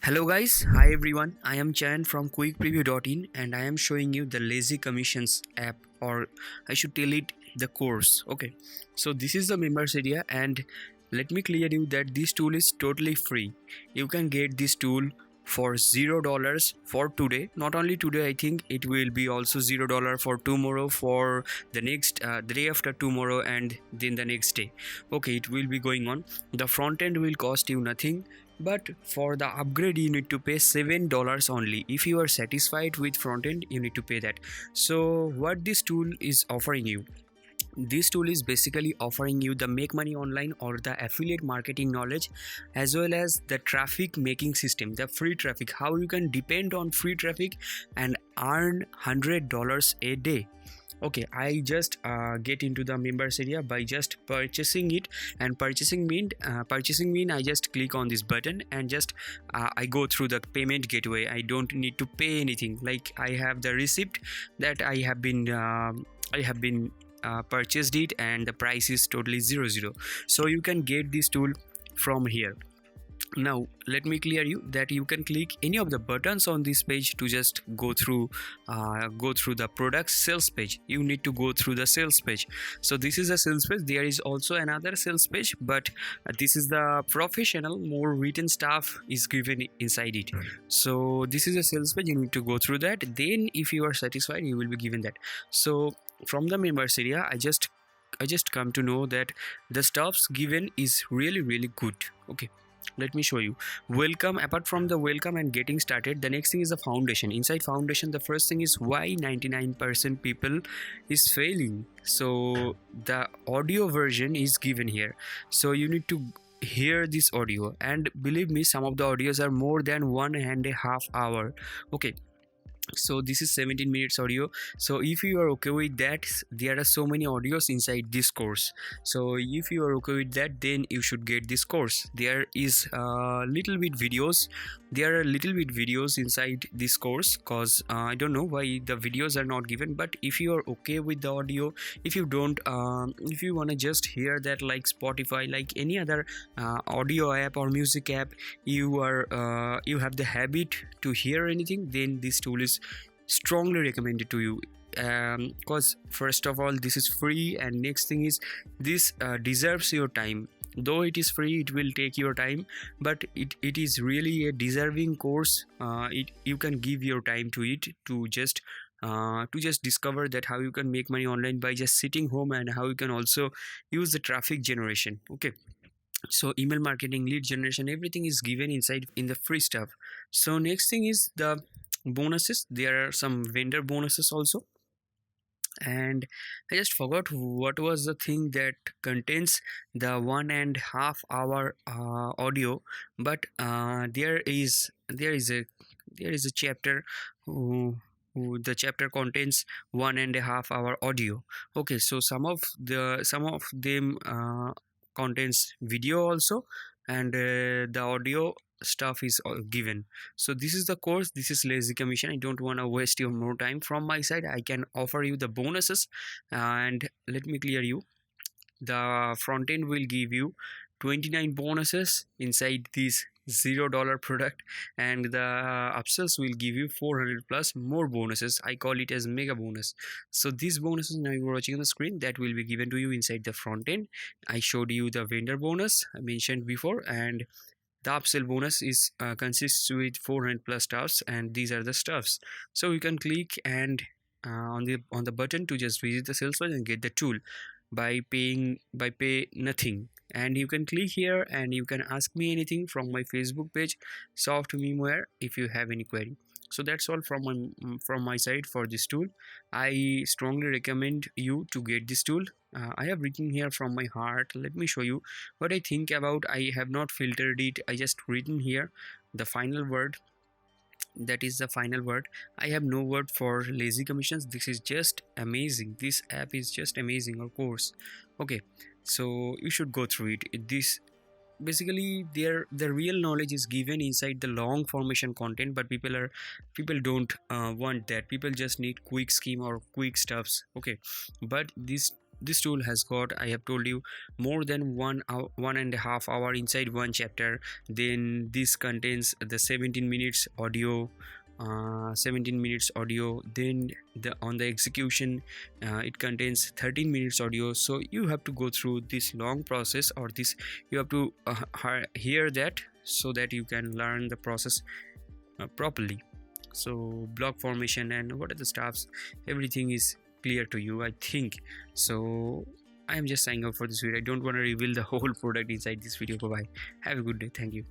Hello guys, hi everyone. I am Chan from quickpreview.in and I am showing you the Lazy Commissions app, or I should tell it the course. Okay, so this is the members area, and let me clear you that this tool is totally free. You can get this tool for $0 for today. Not only today, I think it will be also $0 for tomorrow, for the day after tomorrow, and then the next day. Okay, it will be going on. The front end will cost you nothing, but for the upgrade you need to pay $7 only. If you are satisfied with front end, you need to pay that. So what this tool is offering you, this tool is basically offering you the make money online or the affiliate marketing knowledge, as well as the traffic making system, the free traffic, how you can depend on free traffic and earn $100 a day. Okay, I just get into the members area by just purchasing it, and purchasing mean I just click on this button and just I go through the payment gateway. I don't need to pay anything. Like, I have the receipt that I have been purchased it, and the price is totally zero. So you can get this tool from here. Now let me clear you that you can click any of the buttons on this page to just go through the product sales page. You need to go through the sales page. So this is a sales page. There is also another sales page, but this is the professional, more written stuff is given inside it. So this is a sales page. You need to go through that. Then if you are satisfied, you will be given that. So from the members area, I just come to know that the stuffs given is really good. Okay, let me show you. Welcome. Apart from the welcome and getting started, the next thing is the foundation. Inside foundation, the first thing is why 99% people is failing. So the audio version is given here, so you need to hear this audio, and believe me, some of the audios are more than 1.5 hours. Okay, so this is 17 minutes audio. So if you are okay with that, there are so many audios inside this course. So if you are okay with that, then you should get this course. There is little bit videos, there are little bit videos inside this course, cause I don't know why the videos are not given. But if you are okay with the audio, if you don't if you want to just hear that, like Spotify, like any other audio app or music app, you have the habit to hear anything, then this tool is strongly recommended to you. Because first of all, this is free, and next thing is this deserves your time. Though it is free, it will take your time, but it is really a deserving course. You can give your time to it to just discover that how you can make money online by just sitting home, and how you can also use the traffic generation. Okay, so email marketing, lead generation, everything is given inside in the free stuff. So next thing is the bonuses. There are some vendor bonuses also, and I just forgot what was the thing that contains the 1.5 hour audio. But there is a chapter who the chapter contains 1.5 hour audio. Okay, so some of them contains video also, and the audio stuff is given. So this is the course. This is Lazy Commission. I don't want to waste your more time. From my side, I can offer you the bonuses, and let me clear you. The front end will give you 29 bonuses inside this $0 product, and the upsells will give you 400 plus more bonuses. I call it as mega bonus. So these bonuses now you are watching on the screen, that will be given to you inside the front end. I showed you the vendor bonus I mentioned before, and the upsell bonus is consists with 400 plus stuffs, and these are the stuffs. So you can click and on the button to just visit the sales page and get the tool by pay nothing. And you can click here and you can ask me anything from my Facebook page, Soft Memeware, if you have any query. So that's all from my side for this tool. I strongly recommend you to get this tool. I have written here from my heart. Let me show you what I think about. I have not filtered it. I just written here the final word. That is the final word. I have no word for Lazy Commissions. This is just amazing. This app is just amazing, of course. Okay, so you should go through it. This basically, the real knowledge is given inside the long formation content, but people don't want that. People just need quick scheme or quick stuffs. Okay, but this tool has got, I have told you, more than 1.5 hour inside one chapter. Then this contains the 17 minutes audio, 17 minutes audio. Then on the execution, it contains 13 minutes audio. So you have to go through this long process, or this you have to hear that, so that you can learn the process properly. So block formation and what are the stuffs, everything is clear to you, I think. So I am just signing up for this video. I don't want to reveal the whole product inside this video. Bye bye, have a good day, thank you.